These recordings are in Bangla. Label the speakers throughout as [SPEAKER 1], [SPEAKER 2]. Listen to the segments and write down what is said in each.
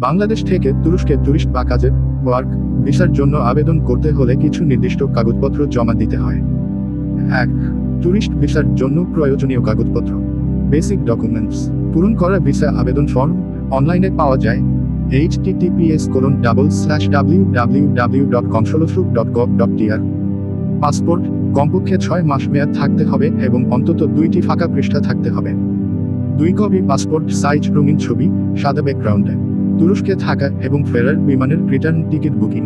[SPEAKER 1] বাংলাদেশ থেকে তুরস্কে ট্যুরিস্ট বা কাজের ওয়ার্ক ভিসার জন্য আবেদন করতে হলে কিছু নির্দিষ্ট কাগজপত্র জমা দিতে হয়। 1. ট্যুরিস্ট ভিসার জন্য প্রয়োজনীয় কাগজপত্র। Basic documents. পূরণ করা ভিসা আবেদন ফর্ম অনলাইনে পাওয়া যায়। https://www.consuloshuk.gov.tr। পাসপোর্ট কমপক্ষে 6 মাস মেয়াদ থাকতে হবে এবং অন্তত 2টি ফাঁকা পৃষ্ঠা থাকতে হবে। 2 কপি পাসপোর্ট সাইজ রঙিন ছবি, সাদা ব্যাকগ্রাউন্ডে। তুরস্কে থাকা এবং ফেরার বিমানের return ticket booking.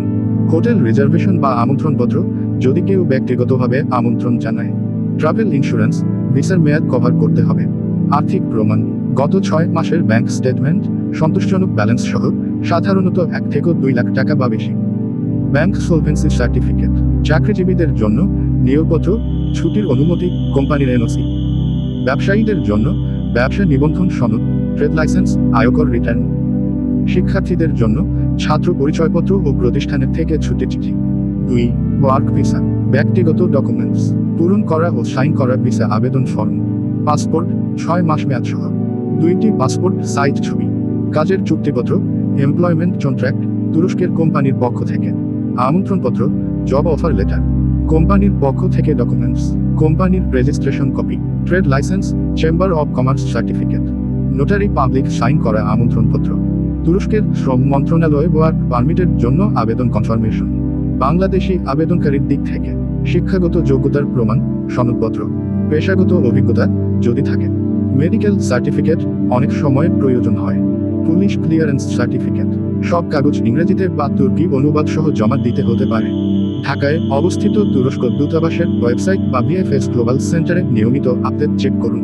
[SPEAKER 1] Hotel reservation বা আমন্ত্রণপত্র যদি কেউ ব্যক্তিগতভাবে আমন্ত্রণ জানায়। ট্রাভেল ইন্স্যুরেন্স ভিসার মেয়াদ কভার করতে হবে। আর্থিক প্রমাণ গত 6 মাসের ব্যাংক স্টেটমেন্ট, সন্তোষজনক ব্যালেন্স সহ, সাধারণত 1 থেকে 2 লাখ টাকা বা বেশি। ব্যাংক সলভেন্সি সার্টিফিকেট চাকরিজীবীদের জন্য নিয়োগপত্র, ছুটির অনুমতি, কোম্পানির এনওসি। ব্যবসায়ীদের জন্য ব্যবসা নিবন্ধন সনদ, ট্রেড লাইসেন্স, আয়কর রিটার্ন। শিক্ষার্থীদের জন্য ছাত্র পরিচয়পত্র ও প্রতিষ্ঠানের থেকে ছুটির চিঠি। 2. ওয়ার্ক ভিসা ব্যক্তিগত ডকুমেন্টস। পূরণ করা ও সাইন করা ভিসা আবেদন ফর্ম। পাসপোর্ট 6 মাস মেয়াদ সহ, 2টি পাসপোর্ট সাইজ ছবি। কাজের চুক্তিপত্র, এমপ্লয়মেন্ট কন্ট্রাক্ট তুরস্কের কোম্পানির পক্ষ থেকে। আমন্ত্রণপত্র, জব অফার লেটার। কোম্পানির পক্ষ থেকে ডকুমেন্টস, কোম্পানির registration copy, trade licence, chamber of commerce certificate. Notary public sign করা আমন্ত্রণপত্র। তুরস্কের শ্রম মন্ত্রণালয় ওয়ার্ক পারমিটের জন্য আবেদন কনফার্মেশন। বাংলাদেশি আবেদনকারীর দিক থেকে শিক্ষাগত যোগ্যতার প্রমাণ, সনদপত্র। পেশাগত অভিজ্ঞতা যদি থাকে। মেডিকেল সার্টিফিকেট অনেক সময় প্রয়োজন হয়। Police clearance certificate. সব কাগজ ইংরেজিতে বা তুর্কি অনুবাদ সহ জমা দিতে হতে পারে। ঢাকায় অবস্থিত তুরস্ক দূতাবাসের ওয়েবসাইট বা বিএফএস গ্লোবাল সেন্টারে নিয়মিত আপডেট চেক করুন।